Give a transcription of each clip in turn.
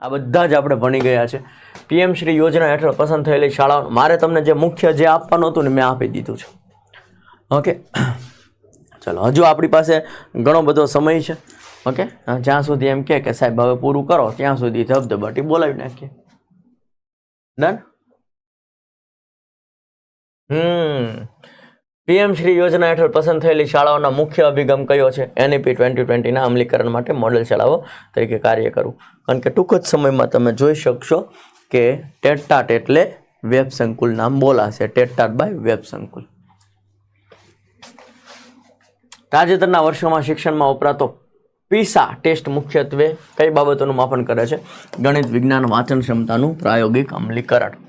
આ બધા જ આપણે ભણી ગયા છે. પીએમ શ્રી યોજના હેઠળ પસંદ થયેલી શાળાઓ, મારે તમને જે મુખ્ય જે આપવાનું હતું ને મેં આપી દીધું છે. ઓકે, ચલો હજુ આપણી પાસે ઘણો બધો સમય છે. ઓકે, જ્યાં સુધી એમ કે સાહેબ હવે પૂરું કરો ત્યાં સુધી ધબધબાટી બોલાવી નાખીએ. ડન. પીએમ શ્રી યોજના હેઠળ પસંદ થયેલી શાળાઓના મુખ્ય અભિગમ કયો છે? NEP 2020ના અમલીકરણ માટે મોડેલ શાળાઓ તરીકે કાર્ય કરવું. કારણ કે ટૂંક જ સમયમાં તમે જોઈ શકશો કે ટેટટાટ એટલે વેબ સંકુલ નામ બોલાશે. ટેટટાટ બાય વેબ સંકુલ. તાજેતરના વર્ષોમાં શિક્ષણમાં વપરાતો પીસા ટેસ્ટ મુખ્યત્વે કઈ બાબતોનું માપન કરે છે? ગણિત, વિજ્ઞાન, વાંચન ક્ષમતાનું પ્રાયોગિક અમલીકરણ.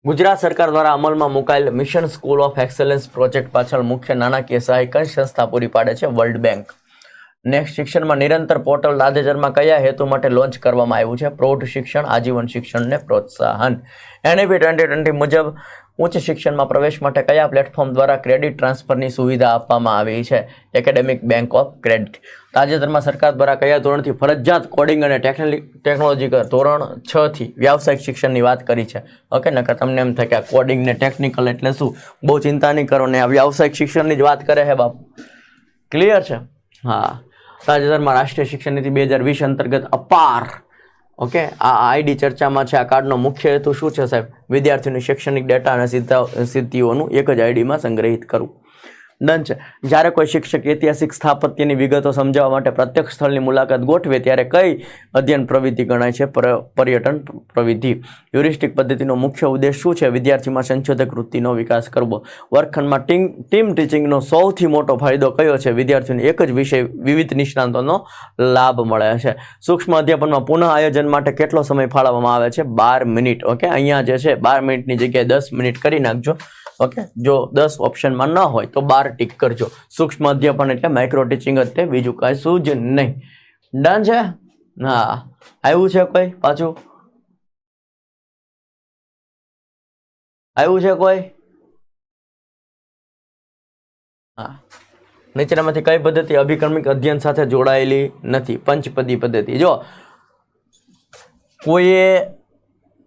ગુજરાત સરકાર દ્વારા અમલમાં મુકાયેલ mission school of excellence project પાછળ મુખ્ય નાણાકીય સહાય કઈ સંસ્થા પૂરી પાડે છે? World bank. નેક્સ્ટ, શિક્ષણમાં નિરંતર પોર્ટલ તાજેતરમાં કયા હેતુ માટે લોન્ચ કરવામાં આવ્યું છે? પ્રૌઢ શિક્ષણ, આજીવન શિક્ષણને પ્રોત્સાહન. NEP 2020 મુજબ ઉચ્ચ શિક્ષણમાં પ્રવેશ માટે કયા પ્લેટફોર્મ દ્વારા ક્રેડિટ ટ્રાન્સફરની સુવિધા આપવામાં આવી છે? Academic bank of credit. તાજેતરમાં સરકાર દ્વારા કયા ધોરણથી ફરજિયાત કોડિંગ અને ટેકનોલોજી ધોરણ 6 થી વ્યાવસાયિક શિક્ષણની વાત કરી છે? ઓકે, નકર તમને એમ થાય કે આ કોડિંગ ને ટેકનિકલ એટલે શું, બહુ ચિંતા નહીં કરો ને, આ વ્યાવસાયિક શિક્ષણની જ વાત કરે છે બાપુ. ક્લિયર છે? હા. તાજેતરમાં રાષ્ટ્રીય શિક્ષણ નીતિ 2020 અંતર્ગત અપાર, ઓકે, આ આઈડી ચર્ચામાં છે. આ કાર્ડનો મુખ્ય હેતુ શું છે સાહેબ? વિદ્યાર્થીઓની શૈક્ષણિક ડેટા અને સિદ્ધિઓનું એક જ આઈડીમાં સંગ્રહિત કરવું. ડન છે. જ્યારે કોઈ શિક્ષક ઐતિહાસિક સ્થાપત્યની વિગતો સમજાવવા માટે પ્રત્યક્ષ સ્થળની મુલાકાત ગોઠવે ત્યારે કઈ અધ્યયન પ્રવૃત્તિ ગણાય છે? પર્યટન પ્રવૃત્તિ. હ્યુરિસ્ટિક પદ્ધતિનો મુખ્ય ઉદ્દેશ શું છે? વિદ્યાર્થીમાં સંશોધક વૃત્તિનો વિકાસ કરવો. વર્ગખંડમાં ટીમ ટીચિંગનો સૌથી મોટો ફાયદો કયો છે? વિદ્યાર્થીઓને એક જ વિષય વિવિધ નિષ્ણાંતોનો લાભ મળે છે. સૂક્ષ્મ અધ્યાપનમાં પુનઃ આયોજન માટે કેટલો સમય ફાળવવામાં આવે છે? 12 મિનિટ. ઓકે, અહીંયા જે છે 12 મિનિટની જગ્યાએ 10 મિનિટ કરી નાખજો. ઓકે, જો 10 ઓપ્શનમાં ન હોય તો 12 ટીક કરજો. સૂક્ષ્મ અધ્યાપન એટલે માઇક્રો ટીચિંગ જ તે, બીજું કાંઈ શું જ નહીં. ડન છે? હા. આવ્યું છે કોઈ પાછું? આવ્યું છે કોઈ? હા. નીચેનામાંથી કઈ પદ્ધતિ અભિક્રમિક અધ્યયન સાથે જોડાયેલી નથી? પંચપદી પદ્ધતિ. જો કોઈએ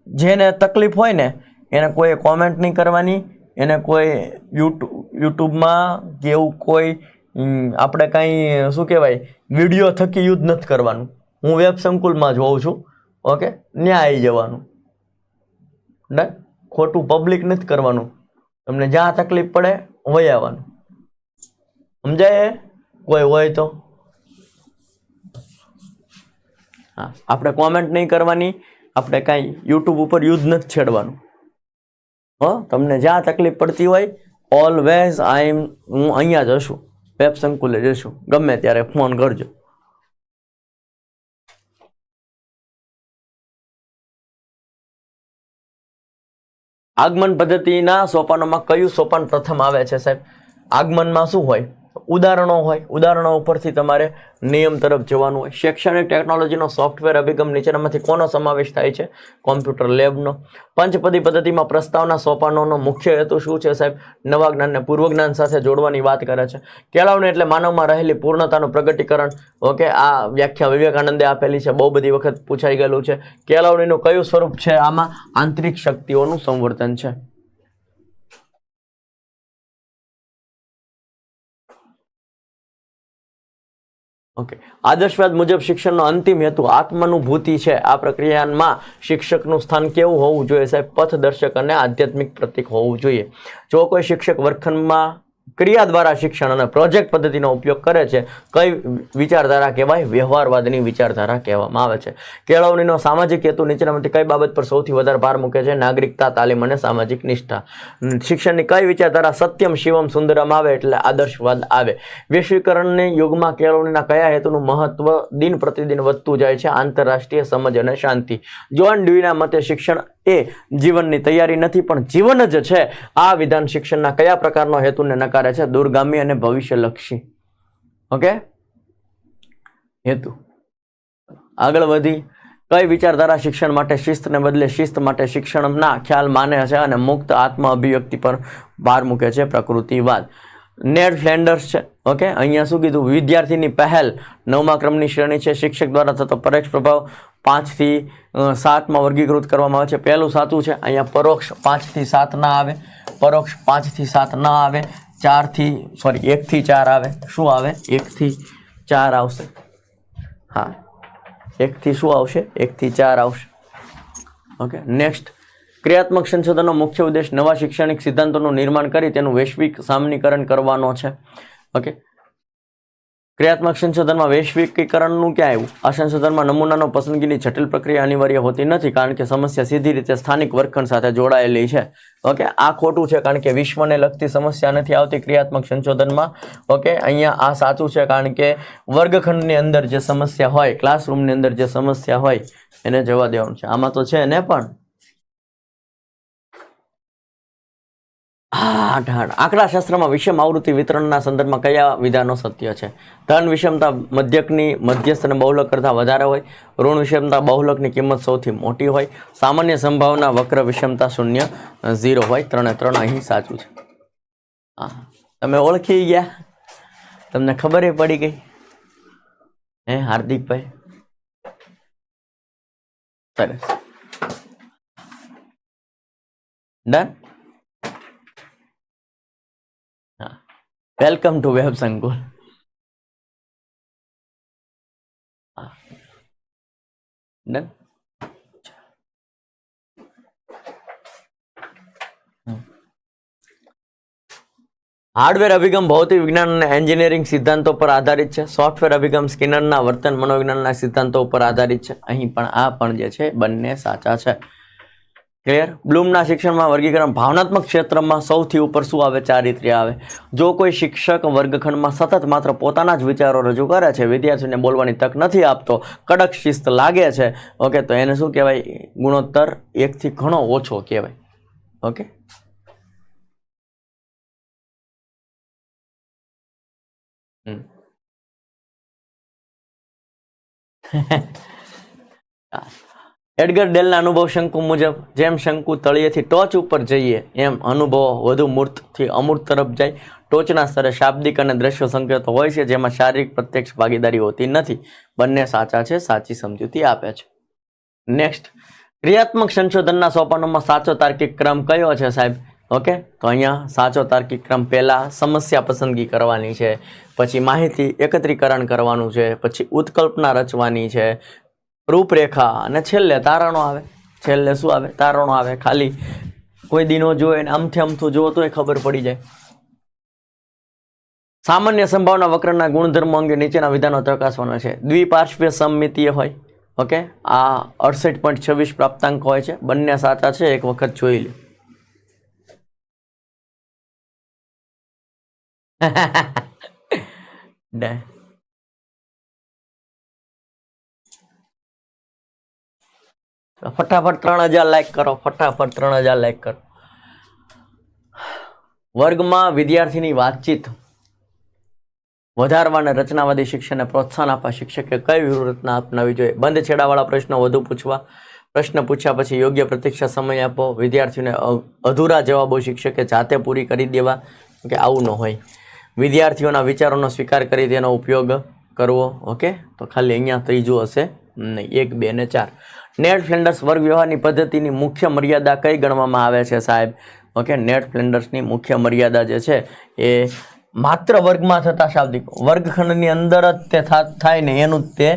જેને તકલીફ હોય ને એને કોઈ કોમેન્ટ નહીં કરવાની, એને કોઈ યુટ્યુબમાં કે એવું કોઈ આપણે કાંઈ શું કહેવાય વિડીયો થકી યુઝ નથી કરવાનું. હું વેબ સંકુલમાં જ હોઉં છું. ઓકે, ત્યાં આવી જવાનું. ડન. ખોટું પબ્લિક નથી કરવાનું. તમને જ્યાં તકલીફ પડે વહી આવવાનું. સમજાય? કોઈ હોય તો હા, આપણે કોમેન્ટ નહીં કરવાની, આપણે કાંઈ યુટ્યુબ ઉપર યુઝ નથી છેડવાનું. તમને જ્યાં તકલીફ પડતી હોય ઓલવેઝ હું અહીંયા જ હશું, વેબ સંકુલે જશું, ગમે ત્યારે ફોન કરજો. આગમન પદ્ધતિના સોપાનોમાં કયું સોપાન પ્રથમ આવે છે સાહેબ? આગમનમાં શું હોય? ઉદાહરણો હોય. ઉદાહરણો ઉપરથી તમારે નિયમ તરફ જવાનું હોય. શૈક્ષણિક ટેકનોલોજીનો સોફ્ટવેર અભિગમ નીચેનામાંથી કોનો સમાવેશ થાય છે? કોમ્પ્યુટર લેબનો. પંચપદી પદ્ધતિમાં પ્રસ્તાવના સોપાનોનો મુખ્ય હેતુ શું છે સાહેબ? નવા જ્ઞાનને પૂર્વ જ્ઞાન સાથે જોડવાની વાત કરે છે. કેળવણી એટલે માનવમાં રહેલી પૂર્ણતાનું પ્રગટીકરણ. ઓકે, આ વ્યાખ્યા વિવેકાનંદે આપેલી છે, બહુ બધી વખત પૂછાઈ ગયેલું છે. કેળવણીનું કયું સ્વરૂપ છે? આમાં આંતરિક શક્તિઓનું સંવર્ધન છે. ઓકે, આદર્શવાદ મુજબ શિક્ષણનો અંતિમ હેતુ આત્માનુભૂતિ છે. આ પ્રક્રિયામાં શિક્ષકનું સ્થાન કેવું હોવું જોઈએ સાહેબ? પથદર્શક અને આધ્યાત્મિક પ્રતીક હોવું જોઈએ. જો કોઈ શિક્ષક વર્ગખંડમાં ક્રિયા દ્વારા શિક્ષણ અને પ્રોજેક્ટ પદ્ધતિનો ઉપયોગ કરે છે, કઈ વિચારધારા કહેવાય? વ્યવહારવાદની વિચારધારા કહેવામાં આવે છે. કેળવણીનો સામાજિક હેતુ નીચેનામાંથી કઈ બાબત પર સૌથી વધારે ભાર મૂકે છે? નાગરિકતા, તાલીમ અને સામાજિક નિષ્ઠા. શિક્ષણની કઈ વિચારધારા સત્યમ શિવમ સુંદરમ આવે એટલે આદર્શવાદ આવે. વૈશ્વિકરણની યુગમાં કેળવણીના કયા હેતુનું મહત્વ દિન પ્રતિદિન વધતું જાય છે? આંતરરાષ્ટ્રીય સમજ અને શાંતિ. જોન ડ્યુઈના મતે શિક્ષણ એ જીવનની તૈયારી નથી પણ જીવન જ છે. આ વિધાન શિક્ષણના કયા પ્રકારનો હેતુને નકારે છે? દૂરગામી અને ભવિષ્યલક્ષી. ઓકે, હેતુ. આગળ વધી. કઈ વિચારધારા શિક્ષણ માટે શિસ્તને બદલે શિસ્ત માટે શિક્ષણના ખ્યાલ માને છે અને મુક્ત આત્મ અભિવ્યક્તિ પર ભાર મૂકે છે? પ્રકૃતિવાદ. નેડ ફ્લેન્ડર્સ છે. ઓકે, અહીંયા શું કીધું? વિદ્યાર્થીની પહેલ 9મા ક્રમની શ્રેણી છે. શિક્ષક દ્વારા થતો પરોક્ષ પ્રભાવ 5 થી 7માં વર્ગીકૃત કરવામાં આવે છે. પહેલું સાચું છે. અહીંયા પરોક્ષ 5 થી 7 ના આવે, પરોક્ષ 5 થી 7 ના આવે, 1 થી 4 આવે. શું આવે? 1 થી 4 આવશે. હા, 1 થી શું આવશે? 1 થી 4 આવશે. Okay, next. ક્રિયાત્મક સંશોધનનો મુખ્ય ઉદ્દેશ નવા શૈક્ષણિક સિદ્ધાંતોનું નિર્માણ કરી તેનું વૈશ્વિક સામાન્યીકરણ કરવાનો છે. ઓકે, ક્રિયાત્મક સંશોધનમાં વૈશ્વિકીકરણનું ક્યાં આવ્યું? આ સંશોધનમાં નમૂનાનો પસંદગીની જટિલ પ્રક્રિયા અનિવાર્ય હોતી નથી, કારણ કે સમસ્યા સીધી રીતે સ્થાનિક વર્ગખંડ સાથે જોડાયેલી છે. ઓકે, આ ખોટું છે, કારણ કે વિશ્વને લગતી સમસ્યા નથી આવતી ક્રિયાત્મક સંશોધનમાં. ઓકે, અહીંયા આ સાચું છે, કારણ કે વર્ગખંડની અંદર જે સમસ્યા હોય, ક્લાસરૂમની અંદર જે સમસ્યા હોય એને જવા દેવાનું છે. આમાં તો છે ને પણ આંકડાશાસ્ત્રમાં વિષમ આવૃત્તિ વિતરણના સંદર્ભમાં કયા વિધાનો સત્ય છે? ધન વિષમતા મધ્યકની મધ્યસ્થ અને બહુલક કરતાં વધારે હોય, ઋણ વિષમતા બહુલકની કિંમત સૌથી મોટી હોય, સામાન્ય સંભાવના વક્ર વિષમતા 0 હોય. 3 અહીં સાચું છે. હા, તમે ઓળખી ગયા, તમને ખબર પડી ગઈ હે હાર્દિકભાઈ? સરસ, ડન. વેલકમ ટુ વેબ સંકુલ. ડન. હાર્ડવેર અભિગમ ભૌતિક વિજ્ઞાન અને એન્જિનિયરિંગ સિદ્ધાંતો પર આધારિત છે. સોફ્ટવેર અભિગમ સ્કિનરના વર્તન મનોવિજ્ઞાનના સિદ્ધાંતો પર આધારિત છે. અહીં પણ આ પણ જે છે બંને સાચા છે. ક્લિયર? બ્લૂમના શિક્ષણમાં વર્ગીકરણ ભાવનાત્મક ક્ષેત્રમાં સૌથી ઉપર શું આવે? ચારિત્ર્ય આવે. જો કોઈ શિક્ષક વર્ગખંડમાં સતત માત્ર પોતાના જ વિચારો રજૂ કરે છે, વિદ્યાર્થીઓને બોલવાની તક નથી આપતો, કડક શિસ્ત લાગે છે, ઓકે, તો એને શું કહેવાય? ગુણોત્તર 1 થી ઘણો ઓછો કહેવાય. ઓકે, એડગર ડેલના અનુભવ શંકુ મુજબ જેમ શંકુ તળિયેથી ટોચ ઉપર જઈએ એમ અનુભવો વધુ મૂર્તથી અમૂર્ત તરફ જાય. ટોચના સ્તરે શાબ્દિક અને દ્રશ્ય સંકેતો હોય છે, જેમાં શારીરિક પ્રત્યક્ષ ભાગીદારી હોતી નથી. બંને સાચા છે, સાચી સમજૂતી આપે છે. નેક્સ્ટ. ક્રિયાત્મક સંશોધનના સોપાનોમાં સાચો તાર્કિક ક્રમ કયો છે સાહેબ? ઓકે, તો અહીંયા સાચો તાર્કિક ક્રમ પહેલા સમસ્યા પસંદગી કરવાની છે, પછી માહિતી એકત્રીકરણ કરવાનું છે, પછી ઉત્કલ્પના રચવાની છે, રૂપરેખા, અને છેલ્લે તારણો આવે. છેલ્લે શું આવે? તારણો આવે. ખાલી કોઈ દિનો જોવે ને આમથી આમથું જોવો તોય ખબર પડી જાય. સામાન્ય સંભાવના વક્રના ગુણધર્મો અંગે નીચેના વિધાનો ચકાસવાના છે. દ્વિપાર્શ્વીય સમમિતીય હોય. ઓકે, આ 68.26 પ્રાપ્તાંક હોય છે. બંને સાચા છે, એક વખત જોઈ લે. ફટાફટ 3000 લાઈક કરો. ફટાફટ 3000 લાઈક કરો. વર્ગમાં વિદ્યાર્થીની વાતચીત વધારવા અને રચનાવાદી શિક્ષણને પ્રોત્સાહન આપવા શિક્ષકે કઈ વ્યૂહરચના અપનાવવી જોઈએ? બંધ છેડાવાળા પ્રશ્નો વધુ પૂછવા, પ્રશ્ન પૂછ્યા પછી યોગ્ય પ્રતીક્ષા સમય આપો, વિદ્યાર્થીઓને અધૂરા જવાબો શિક્ષકે જાતે પૂરી કરી દેવા, કે આવું ન હોય. વિદ્યાર્થીઓના વિચારોનો સ્વીકાર કરી તેનો ઉપયોગ કરવો. ઓકે, તો ખાલી અહીંયા ત્રીજું હશે નહીં. 1, 2 ને 4. નેટ ફ્લેન્ડર્સ વર્ગ વ્યવહારની પદ્ધતિની મુખ્ય મર્યાદા કઈ ગણવામાં આવે છે સાહેબ? ઓકે, નેટ ફ્લેન્ડર્સની મુખ્ય મર્યાદા જે છે એ માત્ર વર્ગમાં થતા શાબ્દિક, વર્ગખંડની અંદર જ તે થાય ને એનું જ તે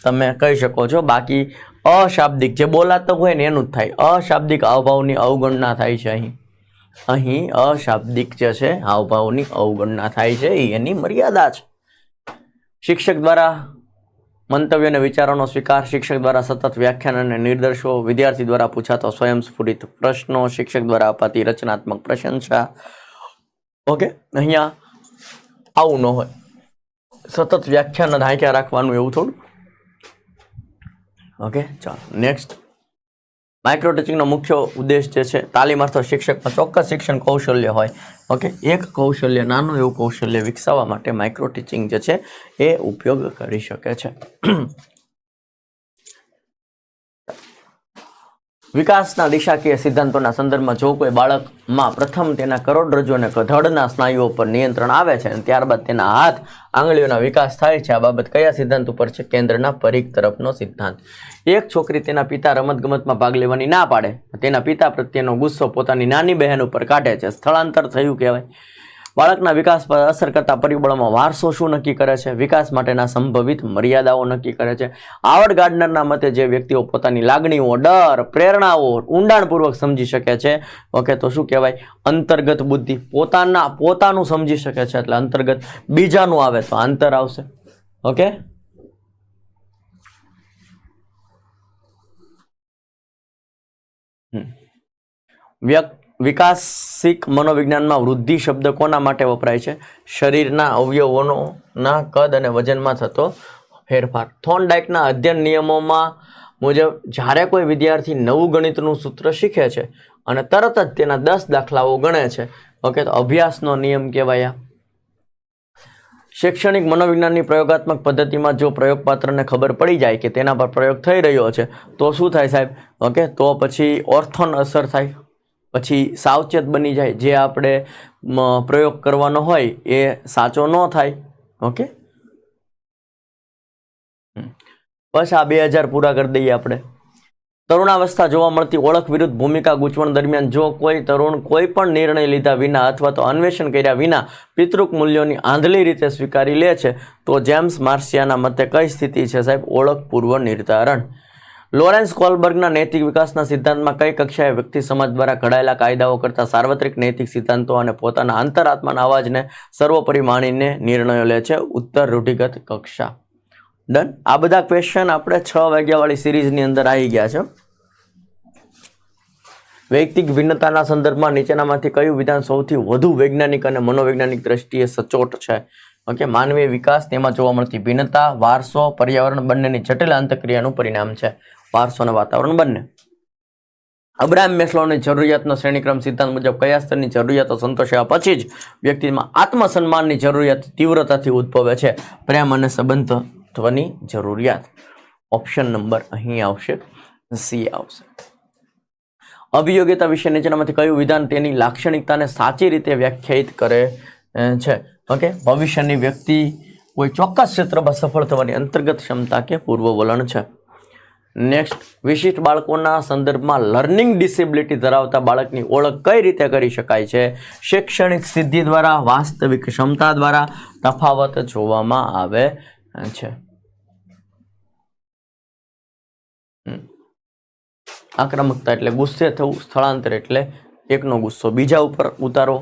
તમે કહી શકો છો. બાકી અશાબ્દિક જે બોલાતો હોય ને એનું જ થાય. અશાબ્દિક હાવભાવની અવગણના થાય છે. અહીં અશાબ્દિક જે છે હાવભાવની અવગણના થાય છે, એની મર્યાદા છે. શિક્ષક દ્વારા મંતવ્ય અને વિચારોનો સ્વીકાર, શિક્ષક દ્વારા સતત વ્યાખ્યાન અને નિર્દેશો, વિદ્યાર્થી દ્વારા પૂછાતો સ્વયંસ્ફુરિત પ્રશ્નો, શિક્ષક દ્વારા અપાતી રચનાત્મક પ્રશંસા. ઓકે, અહીંયા આવું ન હોય. સતત વ્યાખ્યાન ઢાંક્યા રાખવાનું એવું થોડું. ઓકે, ચાલો નેક્સ્ટ. માઇક્રો ટીચિંગનો મુખ્ય ઉદ્દેશ જે છે તાલીમાર્થો શિક્ષકમાં ચોક્કસ શિક્ષણ કૌશલ્ય હોય. ઓકે, એક કૌશલ્ય, નાનું એવું કૌશલ્ય વિકસાવવા માટે માઇક્રો ટીચિંગ જે છે એ ઉપયોગ કરી શકે છે. વિકાસના દિશાકીય સિદ્ધાંતોના સંદર્ભમાં જો કોઈ બાળકમાં પ્રથમ તેના કરોડરજ્જુ અને ધડના સ્નાયુઓ પર નિયંત્રણ આવે છે અને ત્યારબાદ તેના હાથ આંગળીઓના વિકાસ થાય છે, આ બાબત કયા સિદ્ધાંત ઉપર છે? કેન્દ્રના પરિઘ તરફનો સિદ્ધાંત. એક છોકરી તેના પિતા રમતગમતમાં ભાગ લેવાની ના પાડે, તેના પિતા પ્રત્યેનો ગુસ્સો પોતાની નાની બહેન ઉપર કાઢે છે, સ્થળાંતર થયું કહેવાય. બાળકના વિકાસ પર અસર કરતા પરિબળોમાં વારસો શું નક્કી કરે છે? વિકાસ માટેના સંભવિત મર્યાદાઓ નક્કી કરે છે. હાવર્ડ ગાર્ડનરના મતે જે વ્યક્તિઓ પોતાની લાગણીઓ, ડર, પ્રેરણાઓ ઊંડાણપૂર્વક સમજી શકે છે, ઓકે, તો શું કહેવાય? અંતર્ગત બુદ્ધિ. પોતાનું સમજી શકે છે એટલે અંતર્ગત. બીજાનું આવે તો આંતર આવશે. ઓકે, વિકાસિક મનોવિજ્ઞાનમાં વૃદ્ધિ શબ્દ કોના માટે વપરાય છે? શરીરના અવયવોના કદ અને વજનમાં થતો ફેરફાર. થોર્નડાઇકના અધ્યયન નિયમોમાં મુજબ જ્યારે કોઈ વિદ્યાર્થી નવું ગણિતનું સૂત્ર શીખે છે અને તરત જ તેના 10 દાખલાઓ ગણે છે, ઓકે, તો અભ્યાસનો નિયમ કહેવાય. શૈક્ષણિક મનોવિજ્ઞાનની પ્રયોગાત્મક પદ્ધતિમાં જો પ્રયોગપાત્રને ખબર પડી જાય કે તેના પર પ્રયોગ થઈ રહ્યો છે તો શું થાય સાહેબ? ઓકે, તો પછી ઓર્થોન અસર થાય, પછી સાવચેત બની જાય. જે આપણે પ્રયોગ કરવાનો હોય એ સાચો ન થાય. ઓકે, બસ આ 2000 પૂરા કરી દઈએ આપણે. તરુણાવસ્થા જોવા મળતી ઓળખ વિરુદ્ધ ભૂમિકા ગૂંચવણ દરમિયાન જો કોઈ તરુણ કોઈ પણ નિર્ણય લીધા વિના અથવા તો અન્વેષણ કર્યા વિના પિતૃક મૂલ્યોની આંધળી રીતે સ્વીકારી લે છે તો જેમ્સ માર્શિયાના મતે કઈ સ્થિતિ છે સાહેબ? ઓળખ પૂર્વ નિર્ધારણ. લોરેન્સ કોલબર્ગના નૈતિક વિકાસના સિદ્ધાંતમાં કઈ કક્ષાએ વ્યક્તિ સમાજ દ્વારા ઘડાયેલા કાયદાઓ કરતા સાર્વત્રિક નૈતિક સિદ્ધાંતો અને પોતાના અંતરાત્માના અવાજને સર્વોપરી માણીને નિર્ણયો લે છે? ઉત્તર રૂઢિગત કક્ષા. ડન. આ બધા ક્વેશ્ચન આપણે 6 વાગ્યાવાળી સિરીઝની અંદર આવી ગયા છે. વૈયક્તિક ભિન્નતાના સંદર્ભમાં નીચેનામાંથી કયું વિધાન સૌથી વધુ વૈજ્ઞાનિક અને મનોવૈજ્ઞાનિક દ્રષ્ટિએ સચોટ છે? ઓકે, માનવીય વિકાસ, તેમાં જોવા મળતી ભિન્નતા, વારસો, પર્યાવરણ બંનેની જટિલ આંતરક્રિયાનું પરિણામ છે. વારસો અને વાતાવરણ બંને. અબ્રાહમ મેસ્લોની જરૂરિયાતનો શ્રેણીક્રમ સિદ્ધાંત મુજબ કયા સ્તરની જરૂરિયાતો સંતોષ્યા પછી જ વ્યક્તિમાં આત્મસન્માનની જરૂરિયાત તીવ્રતાથી ઉદ્ભવે છે? પ્રેમ અને સંબંધત્વની જરૂરિયાત. ઓપ્શન નંબર અહીં આવશે, સી આવશે. અભિયોગ્યતા વિશે નીચેનામાંથી કયું વિધાન તેની લાક્ષણિકતાને સાચી રીતે વ્યાખ્યાયિત કરે છે? ઓકે, ભવિષ્યની વ્યક્તિ કોઈ ચોક્કસ ક્ષેત્રમાં સફળ થવાની અંતર્ગત ક્ષમતા કે પૂર્વ વલણ છે. નેક્સ્ટ, વિશિષ્ટ બાળકોના સંદર્ભમાં લર્નિંગ ડિસેબિલિટી ધરાવતા બાળકની ઓળખ કઈ રીતે કરી શકાય છે? શૈક્ષણિક સિદ્ધિ દ્વારા, વાસ્તવિક ક્ષમતા દ્વારા, તફાવત જોવામાં આવે છે. આક્રમકતા એટલે ગુસ્સે થવું, સ્થળાંતર એટલે એકનો ગુસ્સો બીજા ઉપર ઉતારો.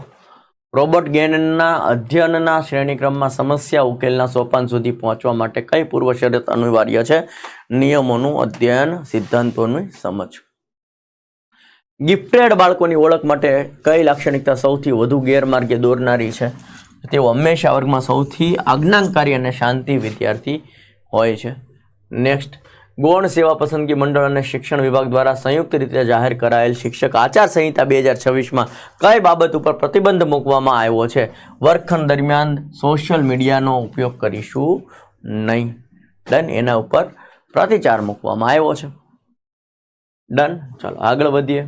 રોબર્ટ ગેનના અધ્યયનના શ્રેણીક્રમમાં સમસ્યા ઉકેલના સોપાન સુધી પહોંચવા માટે કઈ પૂર્વ શરત અનિવાર્ય છે? નિયમોનું અધ્યયન, સિદ્ધાંતોની સમજ. ગિફ્ટેડ બાળકોની ઓળખ માટે કઈ લાક્ષણિકતા સૌથી વધુ ગેરમાર્ગે દોરનારી છે? તેઓ હંમેશા વર્ગમાં સૌથી આજ્ઞાકારી અને શાંતિ વિદ્યાર્થી હોય છે. નેક્સ્ટ, ગૌણ સેવા પસંદગી મંડળ અને શિક્ષણ વિભાગ દ્વારા સંયુક્ત રીતે જાહેર કરાયેલ શિક્ષક આચાર સંહિતા 2026માં કઈ બાબત ઉપર પ્રતિબંધ મૂકવામાં આવ્યો છે? વર્ગખંડ દરમિયાન સોશિયલ મીડિયાનો ઉપયોગ કરીશું નહીં. ડન. એના ઉપર પ્રતિચાર મૂકવામાં આવ્યો છે. ડન. ચાલો આગળ વધીએ.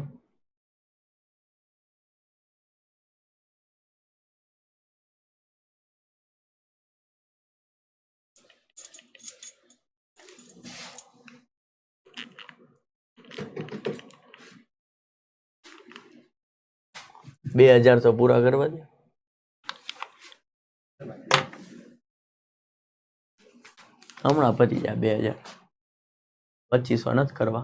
બે 2000 તો પૂરા કરવા દે. હમણાં પતી જાય 2000. 2500 નથી કરવા.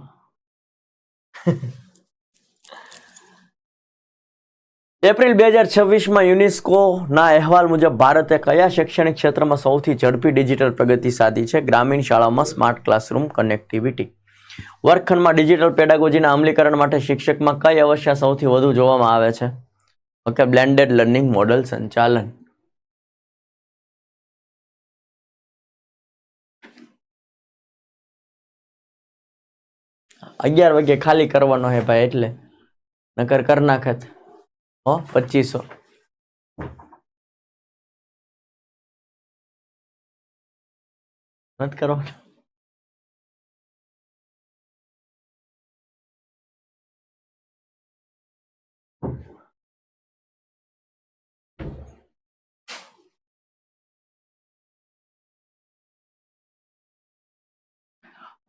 એપ્રિલ 2026માં યુનેસ્કોના અહેવાલ મુજબ ભારતે કયા શૈક્ષણિક ક્ષેત્રમાં સૌથી ઝડપી ડિજિટલ પ્રગતિ સાધી છે? ગ્રામીણ શાળામાં સ્માર્ટ ક્લાસરૂમ કનેક્ટિવિટી. વર્ગખંડમાં ડિજિટલ પેડાગોજીના અમલીકરણ માટે શિક્ષકમાં કઈ અવસ્થા સૌથી વધુ જોવામાં આવે છે? ઓકે, બ્લેન્ડેડ લર્નિંગ મોડલ સંચાલન. અગિયાર વાગે ખાલી કરવાનો હે ભાઈ, એટલે નકર કર નાખત. 2500 નથી કરવાનો.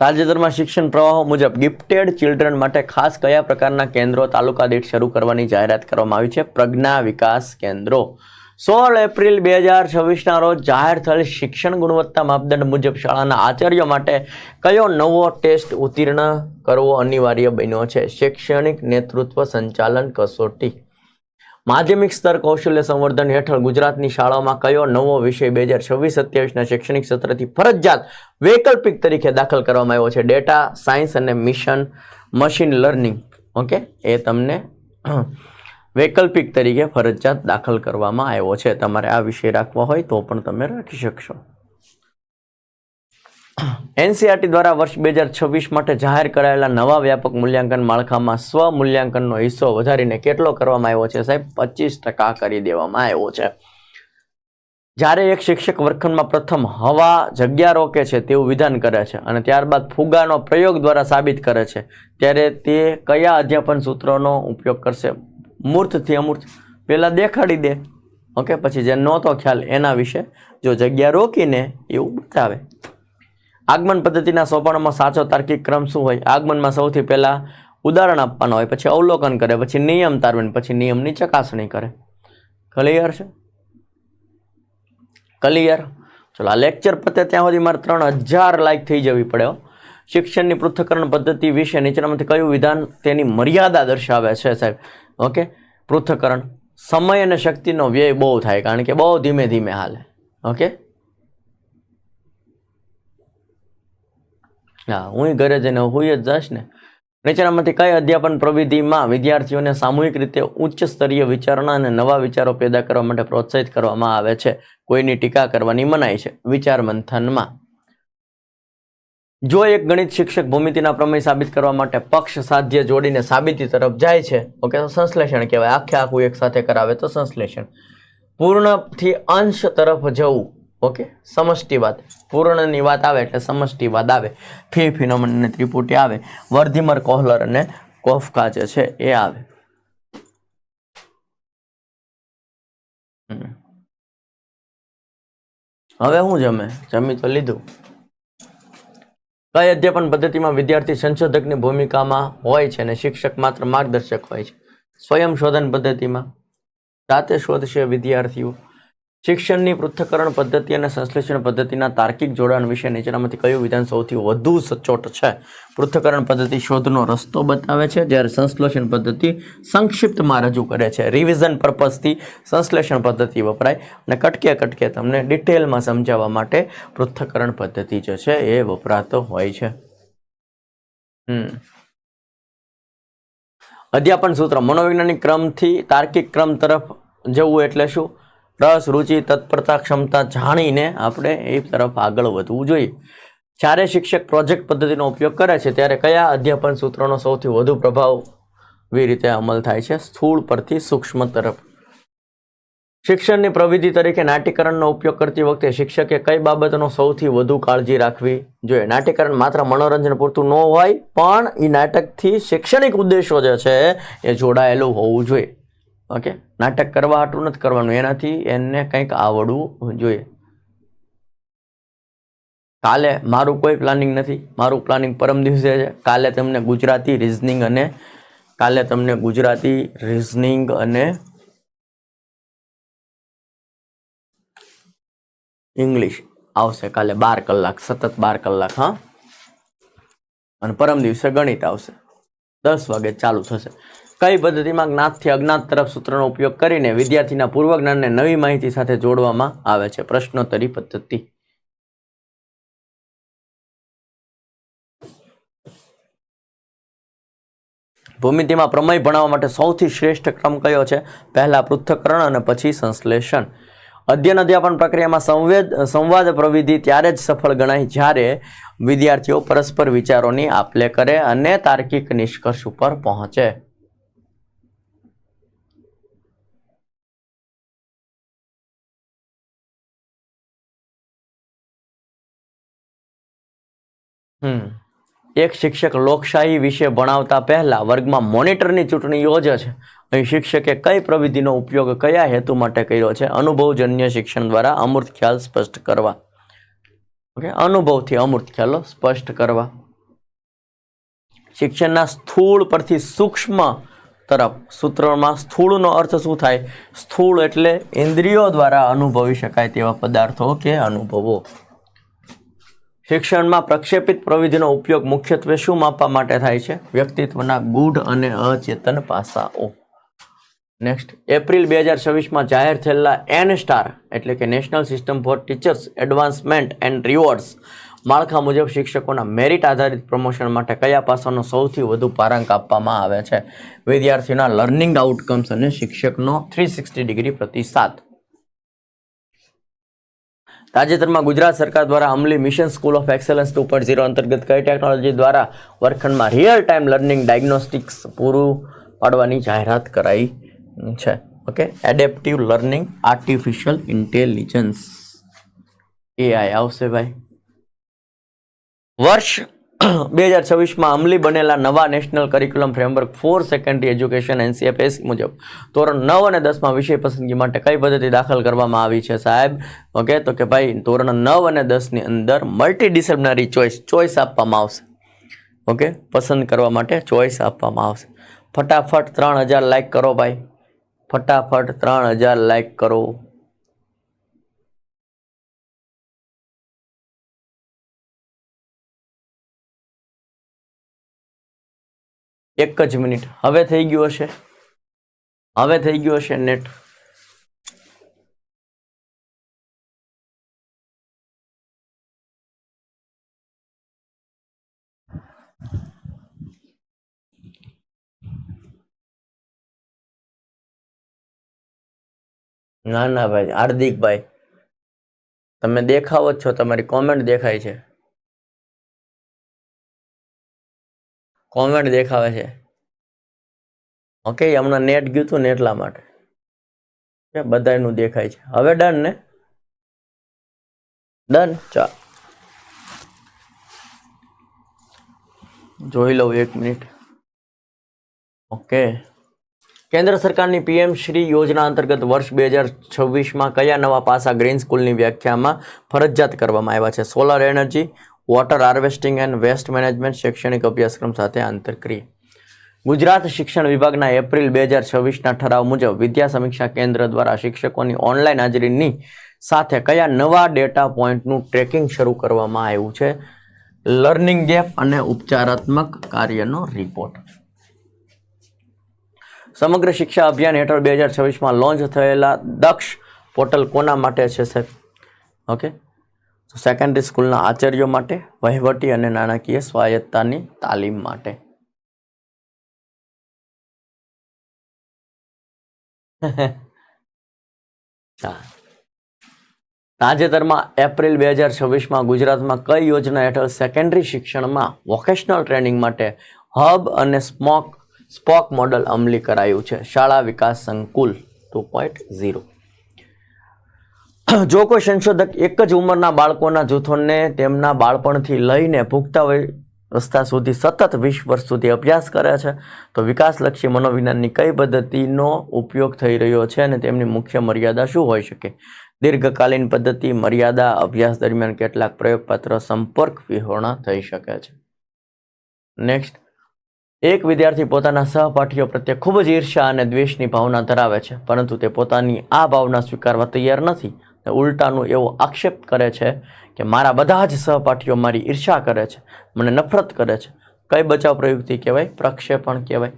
તાજેતરમાં શિક્ષણ પ્રવાહો મુજબ ગિફ્ટેડ ચિલ્ડ્રન માટે ખાસ કયા પ્રકારના કેન્દ્રો તાલુકા દીઠ શરૂ કરવાની જાહેરાત કરવામાં આવી છે? પ્રજ્ઞા વિકાસ કેન્દ્રો. 16 એપ્રિલ 2026ના રોજ જાહેર થયેલ શિક્ષણ ગુણવત્તા માપદંડ મુજબ શાળાના આચાર્યો માટે કયો નવો ટેસ્ટ ઉત્તીર્ણ કરવો અનિવાર્ય બન્યો છે? શૈક્ષણિક નેતૃત્વ સંચાલન કસોટી. માધ્યમિક સ્તર કૌશલ્ય સંવર્ધન હેઠળ ગુજરાતની શાળાઓમાં કયો નવો વિષય 2026-27ના શૈક્ષણિક સત્રથી ફરજિયાત વૈકલ્પિક તરીકે દાખલ કરવામાં આવ્યો છે? ડેટા સાયન્સ અને મશીન લર્નિંગ. ઓકે, એ તમને વૈકલ્પિક તરીકે ફરજિયાત દાખલ કરવામાં આવ્યો છે. તમારે આ વિષય રાખવા હોય તો પણ તમે રાખી શકશો. એનસીઆરટી દ્વારા વર્ષ 2026 માટે જાહેર કરાયેલા નવા વ્યાપક મૂલ્યાંકન માળખામાં સ્વ મૂલ્યાંકનનો હિસ્સો વધારીને કેટલો કરવામાં આવ્યો છે? સાહેબ 25% કરી દેવામાં આવ્યો છે. જ્યારે એક શિક્ષક વર્ગખંડમાં પ્રથમ હવા જગ્યા રોકે છે તેવું વિધાન કરે છે અને ત્યારબાદ ફુગાનો પ્રયોગ દ્વારા સાબિત કરે છે, ત્યારે તે કયા અધ્યાપન સૂત્રોનો ઉપયોગ કરશે? મૂર્તથી અમૂર્ત. પહેલા દેખાડી દે, ઓકે, પછી જે નહોતો ખ્યાલ એના વિશે જો જગ્યા રોકીને એવું બતાવે. આગમન પદ્ધતિના સોપાનોમાં સાચો તાર્કિક ક્રમ શું હોય? આગમનમાં સૌથી પહેલા ઉદાહરણ આપવાનું હોય, પછી અવલોકન કરે, પછી નિયમ તારવીને પછી નિયમની ચકાસણી કરે. ક્લિયર છે? ક્લિયર? ચલો, આ લેક્ચર પતે ત્યાં સુધી મારે 3000 લાઈક થઈ જવી પડે. શિક્ષણની પૃથ્થકરણ પદ્ધતિ વિશે નીચેનામાંથી કયું વિધાન તેની મર્યાદા દર્શાવે છે? સાહેબ, ઓકે, પૃથ્થકરણ સમય અને શક્તિનો વ્યય બહુ થાય, કારણ કે બહુ ધીમે ધીમે હાલે. ઓકે, હા, હું ઘરે જઈને હુઈ જ જઈશ ને. નીચેનામાંથી કઈ અધ્યાપન પ્રવિધિમાં વિદ્યાર્થીઓને સામૂહિક રીતે ઉચ્ચ સ્તરીય વિચારણા અને નવા વિચારો પેદા કરવા માટે પ્રોત્સાહિત કરવામાં આવે છે? કોઈની ટીકા કરવાની મનાઈ છે. વિચાર મંથનમાં. જો એક ગણિત શિક્ષક ભૂમિતિના પ્રમેય સાબિત કરવા માટે પક્ષ સાધ્ય જોડીને સાબિતી તરફ જાય છે, ઓકે, તો સંશ્લેષણ કહેવાય. આખું એક સાથે કરાવે તો સંશ્લેષણ. પૂર્ણથી અંશ તરફ જવું, ઓકે, સમષ્ટિવાદ. પૂર્ણની વાત આવે એટલે સમષ્ટિવાદ આવે. ફિનોમેનન અને ત્રિપુટી આવે. વર્ધીમર, કોહલર અને કોફકા જે છે એ આવે. હવે હું જમી તો લીધું. કઈ અધ્યાપન પદ્ધતિમાં વિદ્યાર્થી સંશોધકની ભૂમિકામાં હોય છે અને શિક્ષક માત્ર માર્ગદર્શક હોય છે? સ્વયં શોધન પદ્ધતિમાં. જાતે શોધશે વિદ્યાર્થીઓ. શિક્ષણની પૃથ્થકરણ પદ્ધતિ અને સંશ્લેષણ પદ્ધતિના તાર્કિક જોડાણ વિશે નીચેનામાંથી કયું વિધાન સૌથી વધુ સચોટ છે? પૃથ્થકરણ પદ્ધતિ શોધનો રસ્તો બતાવે છે, જ્યારે સંશ્લેષણ પદ્ધતિ સંક્ષિપ્તમાં રજૂ કરે છે. રિવિઝન પર્પઝથી સંશ્લેષણ પદ્ધતિ વપરાય અને કટકે તમને ડિટેલમાં સમજાવવા માટે પૃથ્થકરણ પદ્ધતિ જે છે એ વપરાતો હોય છે. અધ્યાપન સૂત્ર. મનોવૈજ્ઞાનિક ક્રમથી તાર્કિક ક્રમ તરફ જવું એટલે શું? રસ, રુચિ, તત્પરતા, ક્ષમતા જાણીને આપણે એ તરફ આગળ વધવું જોઈએ. જ્યારે શિક્ષક પ્રોજેક્ટ પદ્ધતિનો ઉપયોગ કરે છે ત્યારે કયા અધ્યાપન સૂત્રોનો સૌથી વધુ પ્રભાવી રીતે અમલ થાય છે? સ્થૂળ પરથી સૂક્ષ્મ તરફ. શિક્ષણની પ્રવિધિ તરીકે નાટ્યકરણનો ઉપયોગ કરતી વખતે શિક્ષકે કઈ બાબતનો સૌથી વધુ કાળજી રાખવી જોઈએ? નાટ્યકરણ માત્ર મનોરંજન પૂરતું ન હોય, પણ એ નાટકથી શૈક્ષણિક ઉદ્દેશો જે છે એ જોડાયેલું હોવું જોઈએ. ઓકે, નાટક કરવા હાટું નથી કરવાનું, એનાથી એને કંઈક આવડવું જોઈએ. કાલે મારું કોઈ પ્લાનિંગ નથી, મારું પ્લાનિંગ પરમ દિવસે છે. કાલે તમને ગુજરાતી રિઝનિંગ અને ઇંગ્લિશ આવશે. કાલે 12 કલાક, સતત 12 કલાક. હા, અને પરમ દિવસે ગણિત આવશે. 10 વાગે ચાલુ થશે. કઈ પદ્ધતિમાં જ્ઞાતથી અજ્ઞાત તરફ સૂત્રનો ઉપયોગ કરીને વિદ્યાર્થીના પૂર્વ જ્ઞાનને નવી માહિતી સાથે જોડવામાં આવે છે? પ્રશ્નોત્તરી પદ્ધતિ. ભૂમિતિમાં પ્રમેય ભણાવવા માટે સૌથી શ્રેષ્ઠ ક્રમ કયો છે? પહેલા પૃથ્થકરણ અને પછી સંશ્લેષણ. અધ્યયન અધ્યાપન પ્રક્રિયામાં સંવાદ પ્રવિધિ ત્યારે જ સફળ ગણાય જ્યારે વિદ્યાર્થીઓ પરસ્પર વિચારોની આપ-લે કરે અને તાર્કિક નિષ્કર્ષ ઉપર પહોંચે. એક શિક્ષક લોકશાહી વિશે ભણાવતા પહેલા વર્ગમાં મોનિટરની ચૂંટણી યોજે છે. અહીં શિક્ષકે કઈ પ્રવિધિનો ઉપયોગ કયા હેતુ માટે કર્યો છે? અનુભવજન્ય શિક્ષણ દ્વારા અમૂર્ત ખ્યાલ સ્પષ્ટ કરવા. ઓકે, અનુભવથી અમૂર્ત ખ્યાલો સ્પષ્ટ કરવા. શિક્ષણના સ્થૂળ પરથી સૂક્ષ્મ તરફ. સૂત્રમાં સ્થૂળનો અર્થ શું થાય? સ્થૂળ એટલે ઇન્દ્રિયો દ્વારા અનુભવી શકાય તેવા પદાર્થો કે અનુભવો. શિક્ષણમાં પ્રક્ષેપિત પ્રવિધિનો ઉપયોગ મુખ્યત્વે શું માપવા માટે થાય છે? વ્યક્તિત્વના ગૂઢ અને અચેતન પાસાઓ. નેક્સ્ટ, એપ્રિલ 2026માં જાહેર થયેલા N-STAR એટલે કે national system for teachers advancement and rewards માળખા મુજબ શિક્ષકોના મેરિટ આધારિત પ્રમોશન માટે કયા પાસાનો સૌથી વધુ ભારાંક આપવામાં આવે છે? વિદ્યાર્થીઓના લર્નિંગ આઉટકમ્સ અને શિક્ષકનો 360 ડિગ્રી પ્રતિસાદ. તાજેતરમાં ગુજરાત સરકાર દ્વારા અમલી મિશન સ્કૂલ ઓફ એક્સેલન્સ 2.0 અંતર્ગત કઈ ટેકનોલોજી દ્વારા વર્ગખંડમાં રિયલ ટાઈમ લર્નિંગ ડાયગ્નોસ્ટિક્સ પૂરું પાડવાની જાહેરાત કરાઈ છે? Okay, adaptive learning artificial intelligence AI આવશે ભાઈ. વર્ષ 2026માં અમલી બનેલા નવા national curriculum framework for secondary education NCFSE મુજબ ધોરણ 9 અને 10માં વિષય પસંદગી માટે કઈ પદ્ધતિ દાખલ કરવામાં આવી છે સાહેબ? ઓકે, તો કે ભાઈ ધોરણ 9 અને 10ની અંદર મલ્ટીડિસિપ્લિનરી ચોઇસ આપવામાં આવશે. ઓકે, પસંદ કરવા માટે ચોઇસ આપવામાં આવશે. ફટાફટ 3000 લાઈક કરો ભાઈ, ફટાફટ 3000 લાઈક કરો. એક જ મિનિટ. હવે થઈ ગયું હશે, હવે થઈ ગયું હશે નેટ. ના ના ભાઈ, હાર્દિકભાઈ તમે દેખાવો જ છો, તમારી કોમેન્ટ દેખાય છે, કોમેન્ટ દેખાવે છે. ઓકે, હમણાં નેટ ગયું હતું ને એટલા માટે બધાનું દેખાય છે. હવે ડન ને? ડન. ચાલ જોઈ લઉં એક મિનિટ. ઓકે, કેન્દ્ર સરકારની PM શ્રી યોજના અંતર્ગત વર્ષ 2026માં કયા નવા પાસા ગ્રીન સ્કૂલની વ્યાખ્યામાં ફરજિયાત કરવામાં આવ્યા છે? Solar energy, water harvesting and waste management, શૈક્ષણિક અભ્યાસક્રમ સાથે આંતરક્રિયા. ગુજરાત શિક્ષણ વિભાગના એપ્રિલ 2026ના ઠરાવ મુજબ વિદ્યા સમીક્ષા કેન્દ્ર દ્વારા શિક્ષકોની ઓનલાઈન હાજરીની સાથે કયા નવા ડેટા પોઈન્ટનું ટ્રેકિંગ શરૂ કરવામાં આવ્યું છે? લર્નિંગ ગેપ અને ઉપચારાત્મક કાર્યનો રિપોર્ટ. સમગ્ર શિક્ષા અભિયાન હેઠળ 2026માં લોન્ચ થયેલા દક્ષ પોર્ટલ કોના માટે છે સાહેબ? ઓકે, સેકન્ડરી સ્કૂલના આચાર્યો માટે, વહીવટી અને નાણાકીય સ્વાયત્તતાની તાલીમ માટે. તાજેતરમાં એપ્રિલ 2026માં ગુજરાતમાં કઈ યોજના હેઠળ સેકન્ડરી શિક્ષણમાં વોકેશનલ ટ્રેનિંગ માટે હબ અને સ્પોક મોડલ અમલી કરાયું છે? શાળા વિકાસ સંકુલ 2.0. જો કોઈ સંશોધક એક જ ઉંમરના બાળકોના જૂથોને તેમના બાળપણથી લઈને પુખ્તાવસ્થા સુધી સતત 20 વર્ષ સુધી અભ્યાસ કરે છે તો વિકાસલક્ષી મનોવિજ્ઞાનની કઈ પદ્ધતિનો ઉપયોગ થઈ રહ્યો છે અને તેમની મુખ્ય મર્યાદા શું હોઈ શકે? દીર્ઘકાલીન પદ્ધતિ, મર્યાદા, અભ્યાસ દરમિયાન કેટલાક પ્રયોગપાત્ર સંપર્ક વિહોણા થઈ શકે છે. નેક્સ્ટ, એક વિદ્યાર્થી પોતાના સહપાઠીઓ પ્રત્યે ખૂબ જ ઈર્ષ્યા અને દ્વેષની ભાવના ધરાવે છે, પરંતુ તે પોતાની આ ભાવના સ્વીકારવા તૈયાર નથી. ઉલટાનું એવો આક્ષેપ કરે છે કે મારા બધા જ સહપાઠીઓ મારી ઈર્ષ્યા કરે છે, મને નફરત કરે છે. કઈ બચાવ પ્રયુક્તિ કહેવાય? પ્રક્ષેપણ કહેવાય.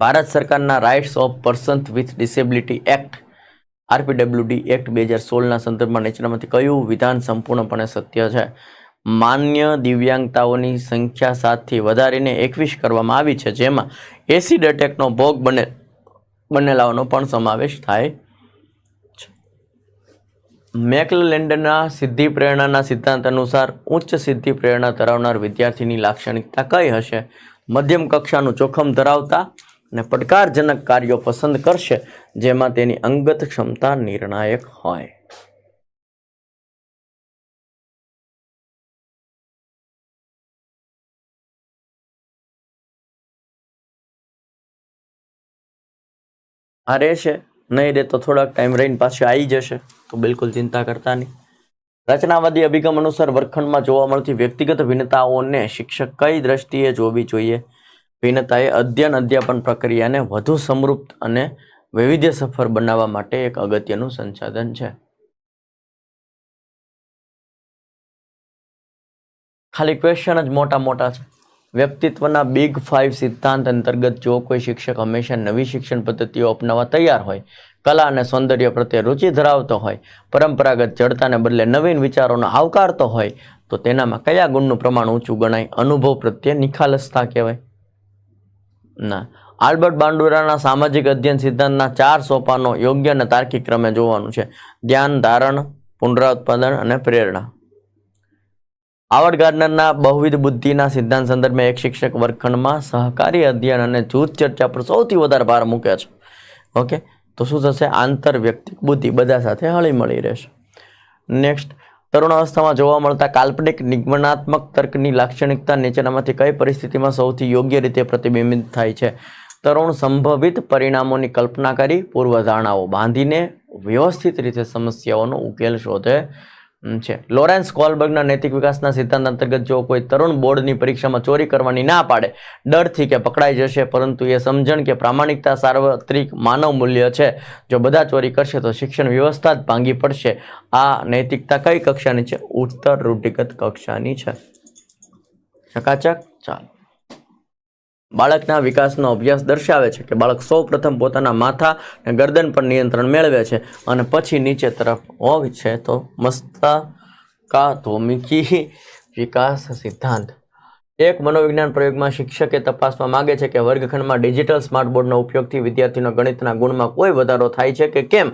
ભારત સરકારના rights of persons with disability act RPWD act 2016ના સંદર્ભમાં નીચેનામાંથી કયું વિધાન સંપૂર્ણપણે સત્ય છે? માન્ય દિવ્યાંગતાઓની સંખ્યા 7થી વધારીને 21 કરવામાં આવી છે, જેમાં એસિડ એટેકનો ભોગ બનેલાઓનો પણ સમાવેશ થાય છે. મેકલેલેન્ડના સિદ્ધિ પ્રેરણાના સિદ્ધાંત અનુસાર ઉચ્ચ સિદ્ધિ પ્રેરણા ધરાવનાર વિદ્યાર્થીની લાક્ષણિકતા કઈ હશે? મધ્યમ કક્ષાનું જોખમ ધરાવતા અને પડકારજનક કાર્યો પસંદ કરશે જેમાં તેની અંગત ક્ષમતા નિર્ણાયક હોય. આ રહેશે, નહીં રહે તો થોડાક ટાઈમ રહીને પાછી આવી જશે, તો બિલકુલ ચિંતા કરતા નહીં. રચનાવાદી અભિગમ અનુસાર વર્ગખંડમાં જોવા મળતી વ્યક્તિગત ભિન્નતાઓને શિક્ષક કઈ દ્રષ્ટિએ જોવી જોઈએ? ભિન્નતા એ અધ્યાપન પ્રક્રિયાને વધુ સમૃદ્ધ અને વૈવિધ્યસભર બનાવવા માટે એક અગત્યનું સંસાધન છે. ખાલી ક્વેશ્ચન જ મોટા છે. વ્યક્તિત્વના બિગ 5 સિદ્ધાંત અંતર્ગત જો કોઈ શિક્ષક હંમેશા નવી શિક્ષણ પદ્ધતિઓ અપનાવવા તૈયાર હોય, કલા અને સૌંદર્ય પ્રત્યે રુચિ ધરાવતો હોય, પરંપરાગત જડતાને બદલે નવીન વિચારોનો આવકારતો હોય, તો તેનામાં કયા ગુણનું પ્રમાણ ઊંચું ગણાય? અનુભવ પ્રત્યે નિખાલસતા કહેવાય. ના. આલ્બર્ટ બાંડુરાના સામાજિક અધ્યયન સિદ્ધાંતના 4 સોપાનો યોગ્ય અને તાર્કિક ક્રમે જોવાનું છે. ધ્યાન, ધારણ, પુનરુત્પાદન અને પ્રેરણા. હાવર્ડ ગાર્ડનરના બહુવિધ બુદ્ધિના સિદ્ધાંત સંદર્ભમાં એક શિક્ષક વર્ગખંડમાં સહકારી અધ્યયન અને જૂથ ચર્ચા પર સૌથી વધારે ભાર મૂકે છે. ઓકે, તો શું થશે? આંતર વ્યક્તિક બુદ્ધિ બધા સાથે હળી મળી રહેશે. નેક્સ્ટ, તરુણ અવસ્થામાં જોવા મળતા કાલ્પનિક નિગમનાત્મક તર્કની લાક્ષણિકતા નીચેનામાંથી કઈ પરિસ્થિતિમાં સૌથી યોગ્ય રીતે પ્રતિબિંબિત થાય છે? તરુણ સંભવિત પરિણામોની કલ્પના કરી પૂર્વધારણાઓ બાંધીને વ્યવસ્થિત રીતે સમસ્યાઓનો ઉકેલ શોધે છે. લોરેન્સ કોલબર્ગના નૈતિક વિકાસના સિદ્ધાંત અંતર્ગત જો કોઈ તરુણ બોર્ડની પરીક્ષામાં ચોરી કરવાની ના પાડે, ડરથી કે પકડાઈ જશે, પરંતુ એ સમજણ કે પ્રામાણિકતા સાર્વત્રિક માનવ મૂલ્ય છે, જો બધા ચોરી કરશે તો શિક્ષણ વ્યવસ્થા જ ભાંગી પડશે. આ નૈતિકતા કઈ કક્ષાની છે? ઉત્તર રૂઢિગત કક્ષાની છે. ચકાચક. ચાલો, બાળકના વિકાસનો અભ્યાસ દર્શાવે છે કે બાળક સૌ પ્રથમ પોતાના માથા અને ગરદન પર નિયંત્રણ મેળવે છે અને પછી નીચે તરફ હોય છે. તો મસ્તિષ્કાધોમિકી વિકાસ સિદ્ધાંત. એક મનોવિજ્ઞાન પ્રયોગમાં શિક્ષકે તપાસવા માંગે છે કે વર્ગખંડમાં ડિજિટલ સ્માર્ટ બોર્ડનો ઉપયોગથી વિદ્યાર્થીનો ગણિતના ગુણમાં કોઈ વધારો થાય છે કે કેમ?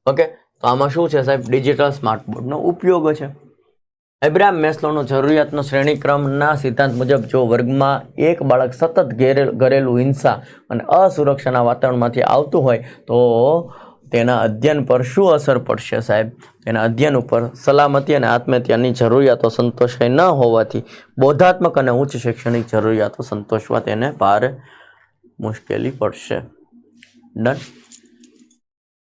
ઓકે, તો આમાં શું છે સાહેબ? ડિજિટલ સ્માર્ટ બોર્ડનો ઉપયોગ છે. એબ્રાહમ મેસ્લોનો જરૂરિયાતનો શ્રેણીક્રમના સિદ્ધાંત મુજબ જો વર્ગમાં એક બાળક સતત ઘરેલું હિંસા અને અસુરક્ષાના વાતાવરણમાંથી આવતું હોય તો તેના અધ્યયન પર શું અસર પડશે સાહેબ? તેના અધ્યયન ઉપર સલામતી અને આત્મહત્યાની જરૂરિયાતો સંતોષાઈ ન હોવાથી બોધાત્મક અને ઉચ્ચ શૈક્ષણિક જરૂરિયાતો સંતોષવા તેને ભારે મુશ્કેલી પડશે. ડન.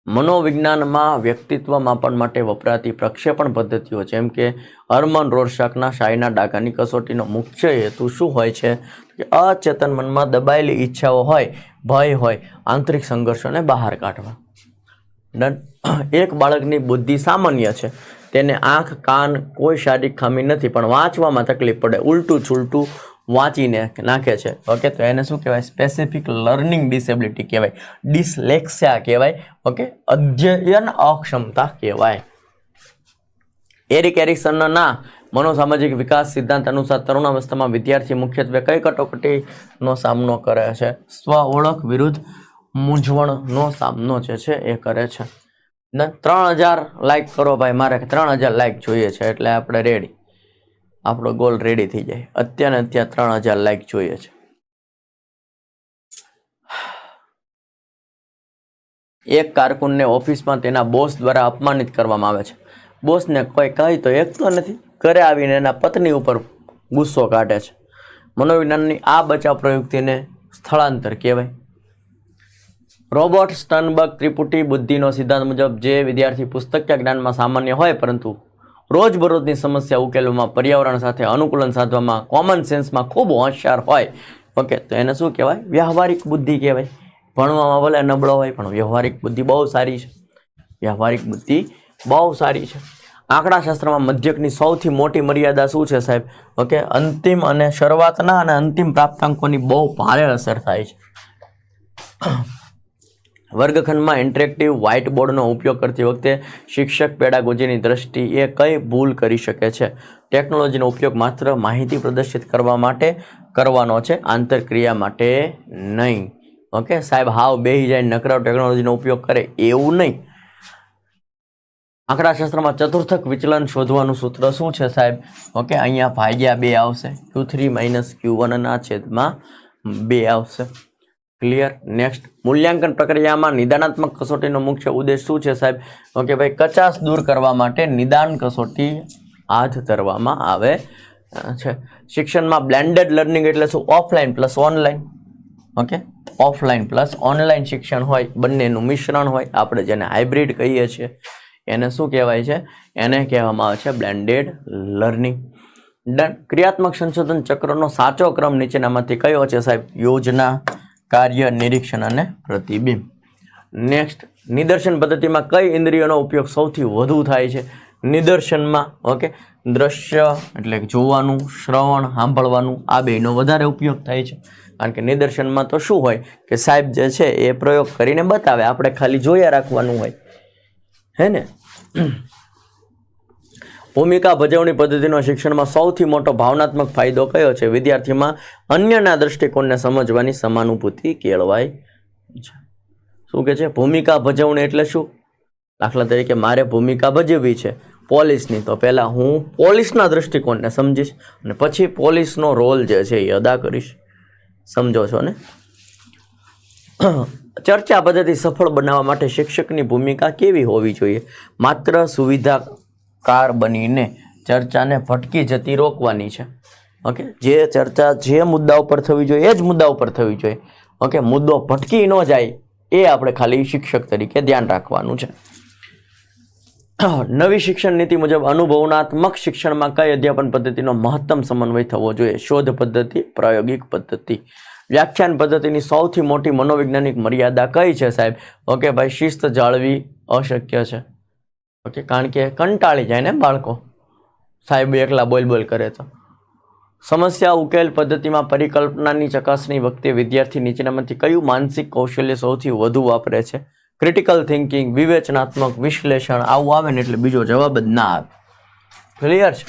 મનોવિજ્ઞાનમાં વ્યક્તિત્વ માપન માટે વપરાતી પ્રક્ષેપણ પદ્ધતિઓ જેમ કે હર્મન રોરશાકના શાહીના ડાઘાની કસોટીનો મુખ્ય હેતુ શું હોય છે? કે અચેતન મનમાં દબાયેલી ઈચ્છાઓ હોય, ભય હોય, આંતરિક સંઘર્ષોને બહાર કાઢવા. ડન. એક બાળકની બુદ્ધિ સામાન્ય છે, તેને આંખ, કાન, કોઈ શારીરિક ખામી નથી, પણ વાંચવામાં તકલીફ પડે, ઉલટું છૂલટું વાંચીને નાખે છે. ઓકે, તો એને શું કહેવાય? સ્પેસિફિક લર્નિંગ ડિસેબિલિટી કહેવાય, ડિસલેક્સિયા કહેવાય. ઓકે, અધ્યયન અક્ષમતા કહેવાય. એરિક એરિક્સનના મનોસામાજિક વિકાસ સિદ્ધાંત અનુસાર તરુણ અવસ્થામાં વિદ્યાર્થી મુખ્યત્વે કઈ કટોકટીનો સામનો કરે છે? સ્વ ઓળખ વિરુદ્ધ મૂંઝવણનો સામનો જે છે એ કરે છે. 3000 લાઈક કરો ભાઈ, મારે 3000 લાઈક જોઈએ છે એટલે આપણે રેડી, આપણો ગોલ રેડી થઈ જાય. અત્યારે 3000 લાઈક જોઈએ છે. એક કારકુનને ઓફિસમાં તેના બોસ દ્વારા અપમાનિત કરવામાં આવે છે. બોસને કોઈ કહી તો એકતો નથી, ઘરે આવીને એના પત્ની ઉપર ગુસ્સો કાઢે છે. મનોવિજ્ઞાનની આ બચાવ પ્રયુક્તિને સ્થળાંતર કહેવાય. રોબર્ટ સ્ટર્નબર્ગ ત્રિપુટી બુદ્ધિનો સિદ્ધાંત મુજબ જે વિદ્યાર્થી પુસ્તકીય જ્ઞાનમાં સામાન્ય હોય પરંતુ રોજબરોજની સમસ્યા ઉકેલવામાં, પર્યાવરણ સાથે અનુકૂલન સાધવામાં, કોમન સેન્સમાં ખૂબ હોશિયાર હોય, ઓકે, તો એને શું કહેવાય? વ્યવહારિક બુદ્ધિ કહેવાય. ભણવામાં ભલે નબળો હોય પણ વ્યવહારિક બુદ્ધિ બહુ સારી છે. વ્યવહારિક બુદ્ધિ બહુ સારી છે. આંકડાશાસ્ત્રમાં મધ્યકની સૌથી મોટી મર્યાદા શું છે સાહેબ? ઓકે, અંતિમ અને શરૂઆતના અને અંતિમ પ્રાપ્તાંકોની બહુ ભારે અસર થાય છે. વર્ગખંડમાં ઇન્ટરેક્ટિવ વ્હાઇટ બોર્ડનો ઉપયોગ કરતી વખતે શિક્ષક પેડાગોજીની દ્રષ્ટિએ કઈ ભૂલ કરી શકે છે? ટેકનોલોજીનો ઉપયોગ માત્ર માહિતી પ્રદર્શિત કરવા માટે કરવાનો છે, આંતરક્રિયા માટે નહીં. ઓકે સાહેબ, હાવ બેહી જાય નકરાવ ટેકનોલોજીનો ઉપયોગ કરે એવું નહીં. આંકડાશાસ્ત્રમાં ચતુર્થક વિચલન શોધવાનું સૂત્ર શું છે સાહેબ? ઓકે, અહીંયા ભાગ્યા 2 આવશે, Q3 - Q1 ના છેદમાં 2 આવશે. ક્લિયર. નેક્સ્ટ, મૂલ્યાંકન પ્રક્રિયામાં નિદાનાત્મક કસોટીનો મુખ્ય ઉદ્દેશ શું છે સાહેબ? ઓકે ભાઈ, કચાશ દૂર કરવા માટે નિદાન કસોટી હાથ ધરવામાં આવે છે. શિક્ષણમાં બ્લેન્ડેડ લર્નિંગ એટલે શું? Offline plus online. Okay, offline plus online શિક્ષણ હોય, બંનેનું મિશ્રણ હોય, આપણે જેને હાઇબ્રિડ કહીએ છીએ એને શું કહેવાય છે? એને કહેવામાં આવે છે બ્લેન્ડેડ લર્નિંગ. ડન. ક્રિયાત્મક સંશોધન ચક્રનો સાચો ક્રમ નીચેનામાંથી કયો છે સાહેબ? યોજના, કાર્ય, નિરીક્ષણ અને પ્રતિબિંબ. નેક્સ્ટ, નિદર્શન પદ્ધતિમાં કઈ ઇન્દ્રિયોનો ઉપયોગ સૌથી વધુ થાય છે? નિદર્શનમાં ઓકે દ્રશ્ય એટલે જોવાનું, શ્રવણ સાંભળવાનું, આ બેનો વધારે ઉપયોગ થાય છે. કારણ કે નિદર્શનમાં તો શું હોય કે સાહેબ જે છે એ પ્રયોગ કરીને બતાવે, આપણે ખાલી જોયા રાખવાનું હોય, હે ને? ભૂમિકા ભજવણી પદ્ધતિનો શિક્ષણમાં સૌથી મોટો ભાવનાત્મક ફાયદો કયો છે? વિદ્યાર્થીમાં અન્યના દ્રષ્ટિકોણને સમજવાની સમાનુભૂતિ કેળવાય છે. શું કે છે? ભૂમિકા ભજવણી એટલે શું? દાખલા તરીકે મારે ભૂમિકા ભજવવી છે પોલીસની, તો પહેલાં હું પોલીસના દૃષ્ટિકોણને સમજીશ અને પછી પોલીસનો રોલ જે છે એ અદા કરીશ. સમજો છો ને? ચર્ચા પદ્ધતિ સફળ બનાવવા માટે શિક્ષકની ભૂમિકા કેવી હોવી જોઈએ? માત્ર સુવિધાકાર બનીને ચર્ચાને ભટકી જતી રોકવાની છે. ઓકે, જે ચર્ચા જે મુદ્દા ઉપર થવી જોઈએ એ જ મુદ્દા ઉપર થવી જોઈએ. ઓકે, મુદ્દો ભટકી ન જાય એ આપણે ખાલી શિક્ષક તરીકે ધ્યાન રાખવાનું છે. નવી શિક્ષણ નીતિ મુજબ અનુભવનાત્મક શિક્ષણમાં કઈ અધ્યાપન પદ્ધતિનો મહત્તમ સમન્વય થવો જોઈએ? શોધ પદ્ધતિ, પ્રાયોગિક પદ્ધતિ. વ્યાખ્યાન પદ્ધતિની સૌથી મોટી મનોવૈજ્ઞાનિક મર્યાદા કઈ છે સાહેબ? ઓકે ભાઈ, શિસ્ત જાળવી અશક્ય છે. ઓકે, કારણ કે કંટાળી જાય ને બાળકો, સાહેબ એકલા બોલ બોલ કરે તો. સમસ્યા ઉકેલ પદ્ધતિમાં પરિકલ્પનાની ચકાસણી વખતે વિદ્યાર્થી નીચેનામાંથી કયું માનસિક કૌશલ્ય સૌથી વધુ વાપરે છે? ક્રિટિકલ થિંકિંગ, વિવેચનાત્મક વિશ્લેષણ. આવું આવે ને એટલે બીજો જવાબ જ ના આવે. ક્લિયર છે?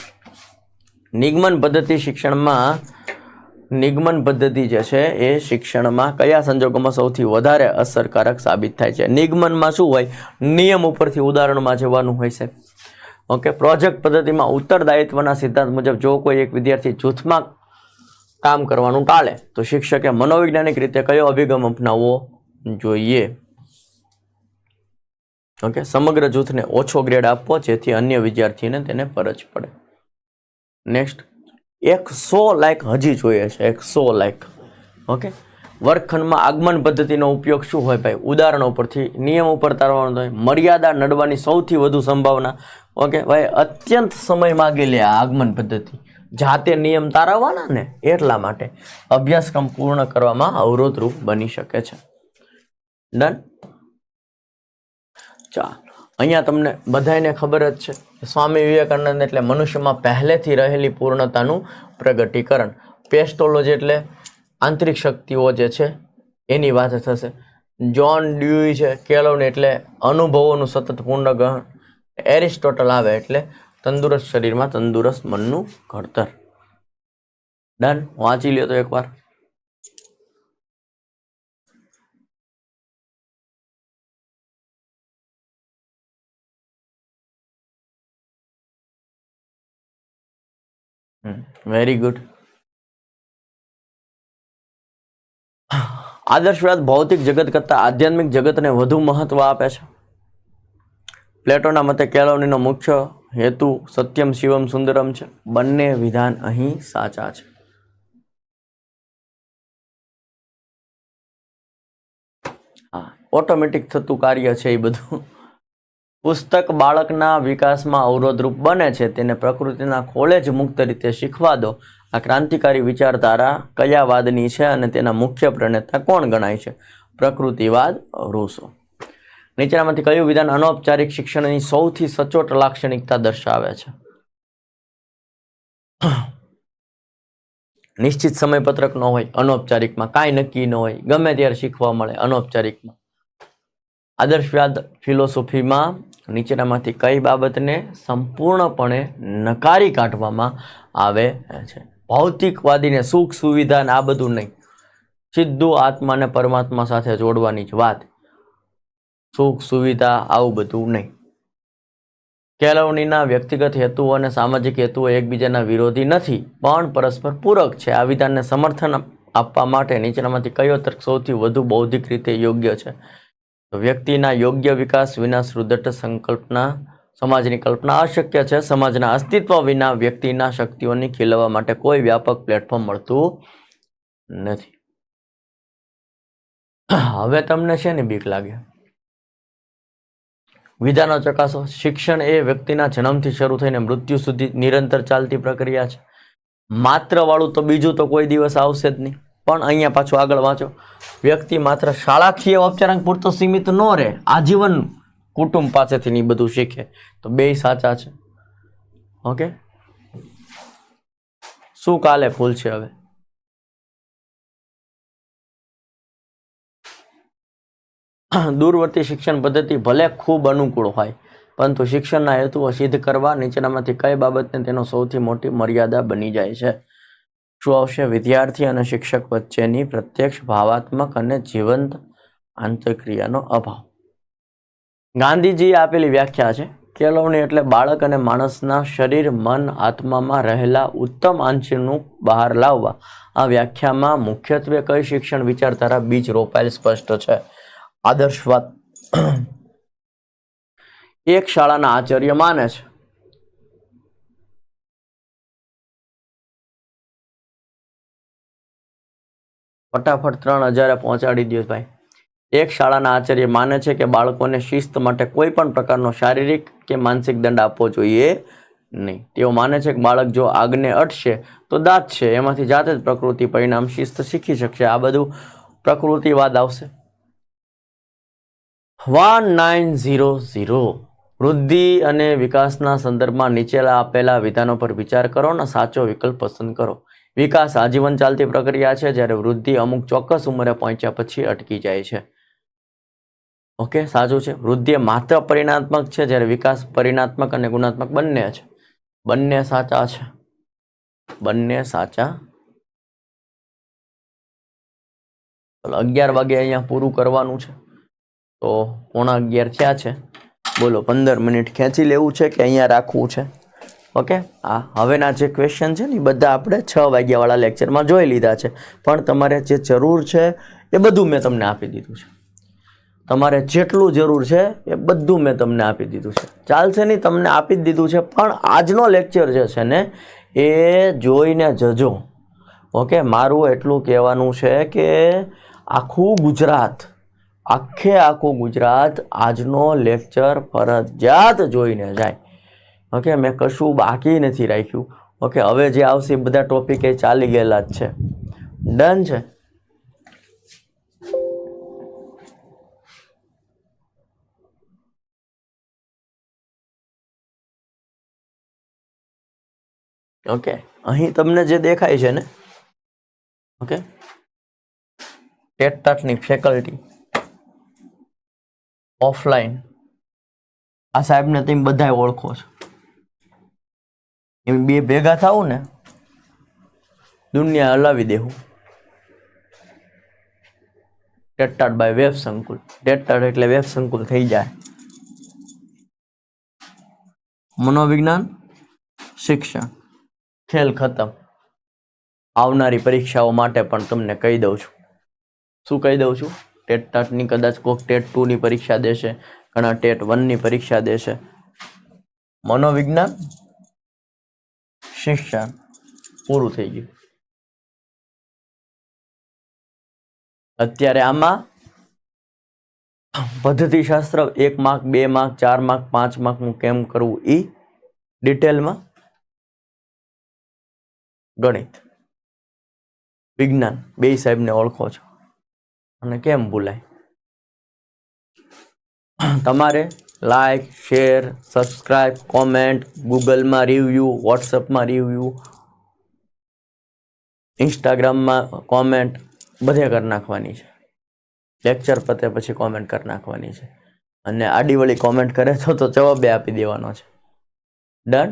નિગમન પદ્ધતિ શિક્ષણમાં, નિગમન પદ્ધતિ જે છે એ શિક્ષણમાં કયા સંજોગોમાં સૌથી વધારે અસરકારક સાબિત થાય છે? નિગમનમાં શું હોય? નિયમ ઉપરથી ઉદાહરણમાં જવાનું હોય છે. ઓકે, પ્રોજેક્ટ પદ્ધતિમાં ઉત્તરદાયિત્વના સિદ્ધાંત મુજબ જો કોઈ એક વિદ્યાર્થી જૂથમાં કામ કરવાનું ટાળે તો શિક્ષકે મનોવૈજ્ઞાનિક રીતે કયો અભિગમ અપનાવવો જોઈએ? ઓકે, સમગ્ર જૂથને ઓછો ગ્રેડ આપવો જેથી અન્ય વિદ્યાર્થીને તેને ફરજ પડે. નેક્સ્ટ, 100 લાઈક હજી જોઈએ છે, 100 લાઈક. ઓકે, વર્ગખંડમાં આગમન પદ્ધતિનો ઉપયોગ શું હોય ભાઈ? ઉદાહરણો પરથી નિયમ ઉપર તારવાનો હોય. મર્યાદા નડવાની સૌથી વધુ સંભાવના. ઓકે ભાઈ, અત્યંત સમય માગેલી આ આગમન પદ્ધતિ, જાતે નિયમ તારવવાના ને એટલા માટે અભ્યાસક્રમ પૂર્ણ કરવામાં અવરોધરૂપ બની શકે છે. ડન. ચાલો, અહીંયા તમને બધાને ખબર જ છે કે સ્વામી વિવેકાનંદ એટલે મનુષ્યમાં પહેલેથી રહેલી પૂર્ણતાનું પ્રગટીકરણ. પેસ્ટોલોજી એટલે આંતરિક શક્તિઓ જે છે એની વાત થશે. જ્હોન ડ્યુઈ છે, કેળવણી એટલે અનુભવોનું સતત પુનર્ગ્રહણ. એરિસ્ટોટલ આવે એટલે તંદુરસ્ત શરીરમાં તંદુરસ્ત મનનું ઘડતર. ડન. વાંચી લ્યો તો એકવાર. Very good. આદર્શવાદ ભૌતિક જગત કરતાં આધ્યાત્મિક જગતને વધુ મહત્વ આપે છે. પ્લેટોના મતે કેળવણીનો મુખ્ય હેતુ સત્યમ શિવમ સુંદરમ છે. બંને વિધાન અહીં સાચા છે. હા, ઓટોમેટિક થતું કાર્ય છે એ બધું. પુસ્તક બાળકના વિકાસમાં અવરોધરૂપ બને છે, તેને પ્રકૃતિના ખોળે જ મુક્ત રીતે શીખવા દો. આ ક્રાંતિકારી વિચારધારા કયા વાદની છે અને તેના મુખ્ય પ્રણેતા કોણ ગણાય છે? પ્રકૃતિવાદ, રૂસો. નીચેનામાંથી કયું વિધાન અનૌપચારિક શિક્ષણની સૌથી સચોટ લાક્ષણિકતા દર્શાવે છે? નિશ્ચિત સમયપત્રક ન હોય અનૌપચારિકમાં, કાંઈ નક્કી ન હોય, ગમે ત્યારે શીખવા મળે અનૌપચારિકમાં. આદર્શવાદ ફિલોસોફીમાં નીચેનામાંથી કઈ બાબતને સંપૂર્ણપણે નકારી કાઢવામાં આવે છે? ભૌતિકવાદીને સુખ સુવિધા આ બધું નહીં, સીધું આત્માને પરમાત્મા સાથે જોડવાની જ વાત. સુખ સુવિધા આવું બધું નહીં. કેળવણીના વ્યક્તિગત હેતુઓ અને સામાજિક હેતુઓ એકબીજાના વિરોધી નથી પણ પરસ્પર પૂરક છે. આ વિધાનને સમર્થન આપવા માટે નીચેનામાંથી કયો તર્ક સૌથી વધુ બૌદ્ધિક રીતે યોગ્ય છે? વ્યક્તિના યોગ્ય વિકાસ વિના સુદૃઢ સંકલ્પના સમાજની કલ્પના અશક્ય છે. સમાજના અસ્તિત્વ વિના વ્યક્તિના શક્તિઓને ખીલવવા માટે કોઈ વ્યાપક પ્લેટફોર્મ મળતું નથી. હવે તમને છે ને બીક લાગે? વિધાનો ચકાસો. શિક્ષણ એ વ્યક્તિના જન્મથી શરૂ થઈને મૃત્યુ સુધી નિરંતર ચાલતી પ્રક્રિયા છે. માત્ર વાળું તો બીજું તો કોઈ દિવસ આવશે જ નહીં. પણ અહીંયા પાછું આગળ વાંચો. વ્યક્તિ માત્ર શાળાકીય ઔપચારિક પૂરતો સીમિત ન રહે, આજીવન કુટુંબ પાસેથી એ બધું શીખે. તો બે સાચા છે. ઓકે, શું કાલે ફૂલ છે? હવે દૂરવર્તી શિક્ષણ પદ્ધતિ ભલે ખૂબ અનુકૂળ હોય, પરંતુ શિક્ષણના હેતુઓ સિદ્ધ કરવા નીચેનામાંથી કઈ બાબતને તેનો સૌથી મોટી મર્યાદા બની જાય છે? શું આવશે? વિદ્યાર્થી અને શિક્ષક વચ્ચેની પ્રત્યક્ષ ભાવાત્મક અને જીવંત આંતરક્રિયાનો અભાવ. ગાંધીજીએ આપેલી વ્યાખ્યા છે, કેળવણી એટલે બાળક અને માણસના શરીર, મન, આત્મામાં રહેલા ઉત્તમ આંશનું બહાર લાવવા. આ વ્યાખ્યામાં મુખ્યત્વે કઈ શિક્ષણ વિચારધારા બીજ રોપાયેલ સ્પષ્ટ છે? આદર્શવાદ. એક શાળાના આચાર્ય માને છે ફટાફટ 3000 પહોંચાડી દો ભાઈ. એક શાળાના આચાર્ય માને છે કે બાળકોને શિસ્ત માટે કોઈ પણ પ્રકારનો શારીરિક કે માનસિક દંડ આપવો જોઈએ નહીં. તેઓ માને છે કે બાળક જો આગને અટશે તો દાંત છે, એમાંથી જાતે જ પ્રકૃતિ પરિણામ શિસ્ત શીખી શકશે. આ બધું પ્રકૃતિવાદ આવશે. 1900. વૃદ્ધિ અને વિકાસના સંદર્ભમાં નીચેલા આપેલા વિધાનો પર વિચાર કરો અને સાચો વિકલ્પ પસંદ કરો. વિકાસ આજીવન ચાલતી પ્રક્રિયા છે, જ્યારે વૃદ્ધિ અમુક ચોક્કસ ઉંમરે પહોંચ્યા પછી અટકી જાય છે. ઓકે, સાચું છે. વૃદ્ધિ માત્ર પરિણાત્મક છે, જ્યારે વિકાસ પરિણાત્મક અને ગુણાત્મક બંને છે. બંને સાચા છે. બંને સાચા. 11 વાગે અહીંયા પૂરું કરવાનું છે, તો 11:15 થયા છે. બોલો, 15 મિનિટ ખેંચી લેવું છે કે અહીંયા રાખવું છે? ઓકે, હવેના જે ક્વેશ્ચન છે ને એ બધા આપણે 6 વાગ્યાવાળા લેક્ચરમાં જોઈ લીધા છે. પણ તમારે જે જરૂર છે એ બધું મેં તમને આપી દીધું છે. તમારે જેટલું જરૂર છે એ બધું મેં તમને આપી દીધું છે. ચાલશે નહીં, તમને આપી જ દીધું છે. પણ આજનો લેક્ચર જે છે ને એ જોઈને જજો. ઓકે, મારું એટલું કહેવાનું છે કે આખું ગુજરાત આજનો લેક્ચર ફરજિયાત જોઈને જાય. ઓકે, મેં કશું બાકી નથી રાખ્યું. ઓકે, હવે જે આવશે એ બધા ટોપિક એ ચાલી ગયેલા જ છે. ડન છે. ઓકે, અહીં તમને જે દેખાય છે ને, ઓકે, ટેટટાટની ફેકલ્ટી ઓફલાઈન, આ સાહેબને તમે બધા ઓળખો છો. એમ બે ભેગા થાવું ને દુનિયા હલાવી દેવું. ટેટટાટ બાય વેબ સંકુલ. ટેટટાટ એટલે વેબ સંકુલ થઈ જાય. મનોવિજ્ઞાન શિક્ષણ, ખેલ ખતમ. આવનારી પરીક્ષાઓ માટે પણ તમને કહી દઉં છું. શું કહી દઉં છું? ટેટટાટની કદાચ કોઈક ટેટ 2 ની પરીક્ષા દેશે, ઘણા ટેટ 1 ની પરીક્ષા દેશે. મનોવિજ્ઞાન શિક્ષણ પૂરું થઈ ગયું. અત્યારે આમાં પદ્ધતિશાસ્ત્ર 1 માર્ક, 2 માર્ક, 4 માર્ક, 5 માર્કનું કેમ કરવું એ ડિટેલમાં. ગણિત, વિજ્ઞાન, બે સાહેબને ઓળખો છો અને કેમ ભૂલાય. તમારે લાઈક, શેર, સબસ્ક્રાઇબ, કોમેન્ટ, ગૂગલમાં રિવ્યૂ, વોટ્સઅપમાં રિવ્યૂ, ઇન્સ્ટાગ્રામમાં કોમેન્ટ બધે કરી નાખવાની છે. લેક્ચર પતે પછી કોમેન્ટ કરી નાખવાની છે. અને આડીવળી કોમેન્ટ કરે તો જવાબ આપી દેવાનો છે. ડન.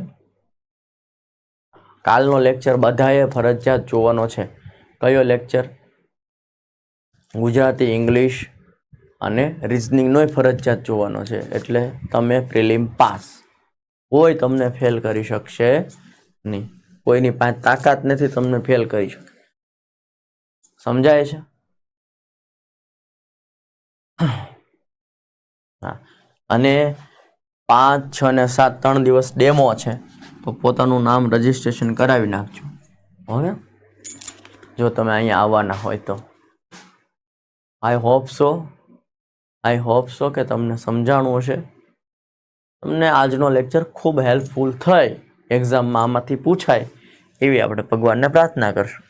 કાલનો લેક્ચર બધાએ ફરજિયાત જોવાનો છે. કયો લેક્ચર? ગુજરાતી, ઇંગ્લિશ અને રિઝનિંગનો ફરજિયાત જોવાનો છે. એટલે તમે પ્રિલિમ પાસ. કોઈ તમને ફેલ કરી શકશે નહીં. કોઈની પાસે તાકાત નથી તમને ફેલ કરી શકે. સમજાય છે? હા. અને 5, 6 ને 7 3 દિવસ ડેમો છે, તો પોતાનું નામ રજીસ્ટ્રેશન કરાવી નાખજો. હવે જો તમે અહીંયા આવવાના હોય તો આઈ હોપ સો કે તમને સમજાણું હશે. તમને આજનો લેક્ચર ખૂબ હેલ્પફુલ થાય, એક્ઝામમાં આમાંથી પૂછાય એવી આપણે ભગવાનને પ્રાર્થના કરશું.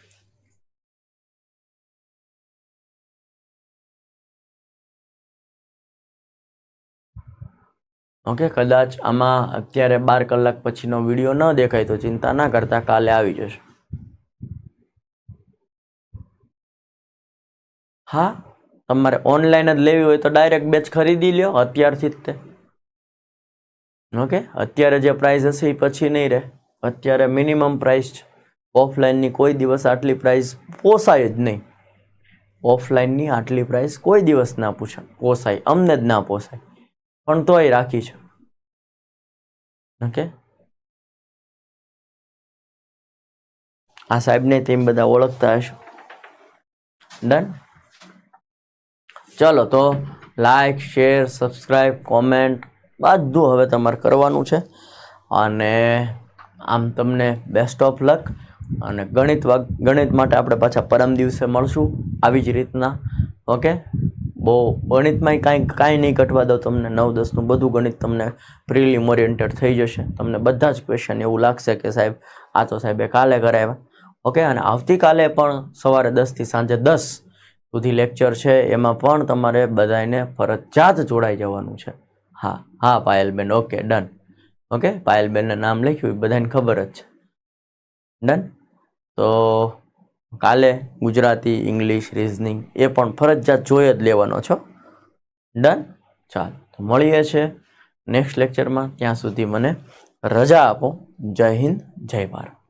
ઓકે, કદાચ આમાં અત્યારે 12 કલાક પછીનો વિડીયો ન દેખાય તો ચિંતા ના કરતા, કાલે આવી જશે. હા, તમારે ઓનલાઈન જ લેવી હોય તો ડાયરેક્ટ બેચ ખરીદી લ્યો અત્યારથી જ તે. ઓકે, અત્યારે જે પ્રાઇસ હશે એ પછી નહીં રહે. અત્યારે મિનિમમ પ્રાઇસ છે. ઓફલાઈનની કોઈ દિવસ આટલી પ્રાઇસ પોસાય જ નહીં. ઓફલાઈનની આટલી પ્રાઇસ કોઈ દિવસ ના પોસાય, અમને જ ના પોસાય, પણ તોય રાખી છે. ઓકે, આ સાહેબને તેમ બધા ઓળખતા હશો. ડન. ચલો તો લાઈક, શેર, સબસ્ક્રાઈબ, કોમેન્ટ બધું હવે તમારે કરવાનું છે. અને આમ તમને બેસ્ટ ઓફ લક. અને ગણિત માટે આપણે પાછા પરમ દિવસે મળશું આવી જ રીતના. ઓકે, બહુ ગણિતમાં કાંઈ નહીં કટવા દો તમને. 9-10નું બધું ગણિત તમને પ્રિલિમ ઓરિએન્ટેડ થઈ જશે. તમને બધા જ ક્વેશ્ચન એવું લાગશે કે સાહેબ આ તો સાહેબે કાલે કરાવ્યા. ઓકે, અને આવતીકાલે પણ સવારે 10 થી સાંજે 10 સુધી લેક્ચર છે. એમાં પણ તમારે બધાને ફરજિયાત જોડાઈ જવાનું છે. હા પાયલબેન, ઓકે ડન. ઓકે, પાયલબેનને નામ લખ્યું બધાને ખબર જ છે. ડન. તો કાલે ગુજરાતી, ઇંગ્લિશ, રિઝનિંગ એ પણ ફરજિયાત જોઈ જ લેવાનો છો. ડન. ચાલો તો મળીએ છે નેક્સ્ટ લેક્ચરમાં. ત્યાં સુધી મને રજા આપો. જય હિન્દ, જય ભારત.